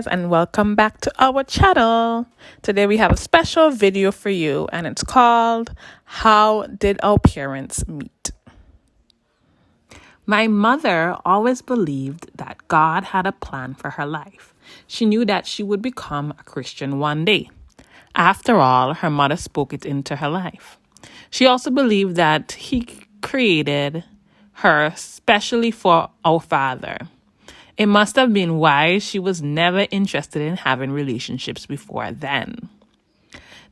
guys, and welcome back to our channel. Today we have a special video for you, and it's called How Did Our Parents Meet? My mother always believed that God had a plan for her life. She knew that she would become a Christian one day. After all, her mother spoke it into her life. She also believed that He created her specially for our Father. It must have been why she was never interested in having relationships before then.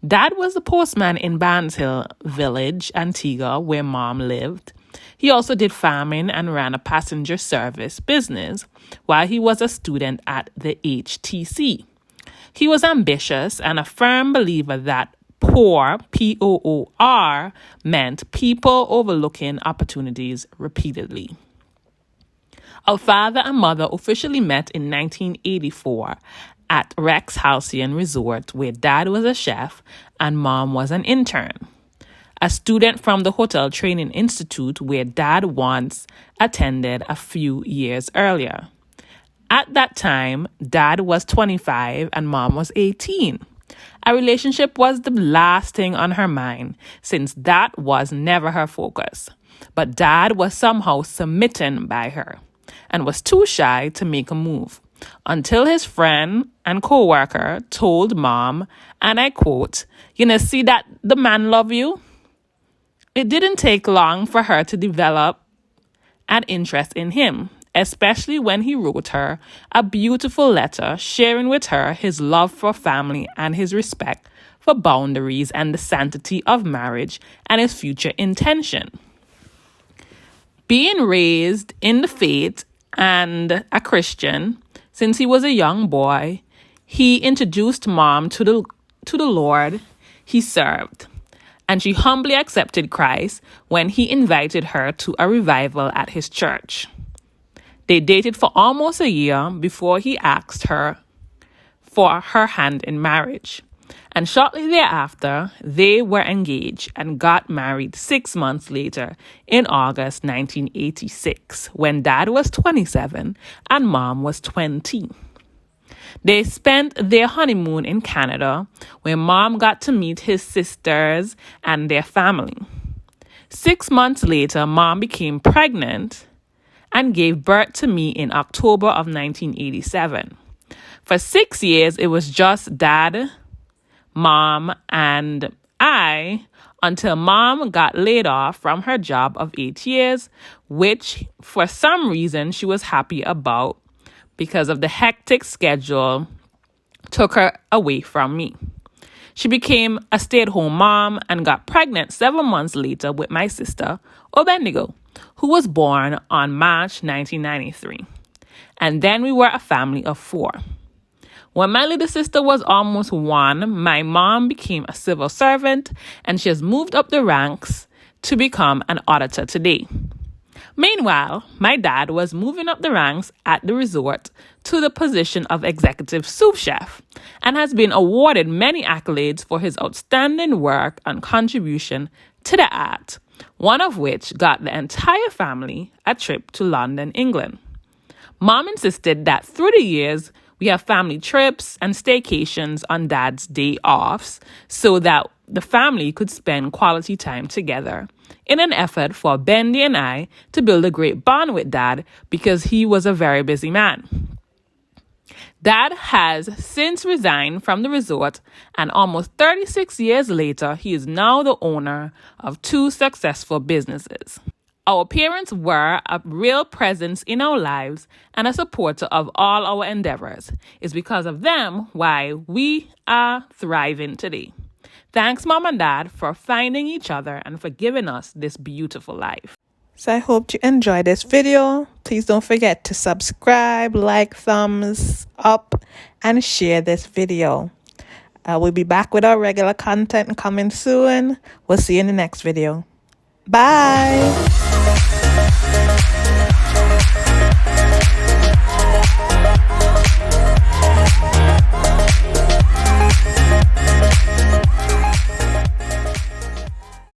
Dad was the postman in Barnes Hill Village, Antigua, where Mom lived. He also did farming and ran a passenger service business while he was a student at the HTC. He was ambitious and a firm believer that poor, P-O-O-R, meant people overlooking opportunities repeatedly. Our father and mother officially met in 1984 at Rex Halcyon Resort, where Dad was a chef and Mom was an intern. A student from the Hotel Training Institute, where Dad once attended a few years earlier. At that time, Dad was 25 and Mom was 18. A relationship was the last thing on her mind, since that was never her focus. But Dad was somehow smitten by her and was too shy to make a move until his friend and co-worker told Mom, and I quote, see that the man love you? It didn't take long for her to develop an interest in him, especially when he wrote her a beautiful letter sharing with her his love for family and his respect for boundaries and the sanctity of marriage and his future intention. Being raised in the faith and a Christian since he was a young boy, he introduced Mom to the Lord he served, and she humbly accepted Christ when he invited her to a revival at his church. They dated for almost a year before he asked her for her hand in marriage. And shortly thereafter, they were engaged and got married 6 months later in August 1986, when Dad was 27 and Mom was 20. They spent their honeymoon in Canada, where Mom got to meet his sisters and their family. 6 months later, Mom became pregnant and gave birth to me in October of 1987. For 6 years, it was just Dad, Mom, and I, until Mom got laid off from her job of 8 years, which for some reason she was happy about because of the hectic schedule took her away from me. She became a stay-at-home mom and got pregnant 7 months later with my sister, Obendigo, who was born on March 1993. And then we were a family of 4. When my little sister was almost 1, my mom became a civil servant, and she has moved up the ranks to become an auditor today. Meanwhile, my dad was moving up the ranks at the resort to the position of executive sous chef and has been awarded many accolades for his outstanding work and contribution to the art, one of which got the entire family a trip to London, England. Mom insisted that through the years, we have family trips and staycations on Dad's day offs so that the family could spend quality time together in an effort for Bendy and I to build a great bond with Dad because he was a very busy man. Dad has since resigned from the resort, and almost 36 years later, he is now the owner of 2 successful businesses. Our parents were a real presence in our lives and a supporter of all our endeavors. It's because of them why we are thriving today. Thanks, Mom and Dad, for finding each other and for giving us this beautiful life. So I hope you enjoyed this video. Please don't forget to subscribe, like, thumbs up, and share this video. We'll be back with our regular content coming soon. We'll see you in the next video. Bye.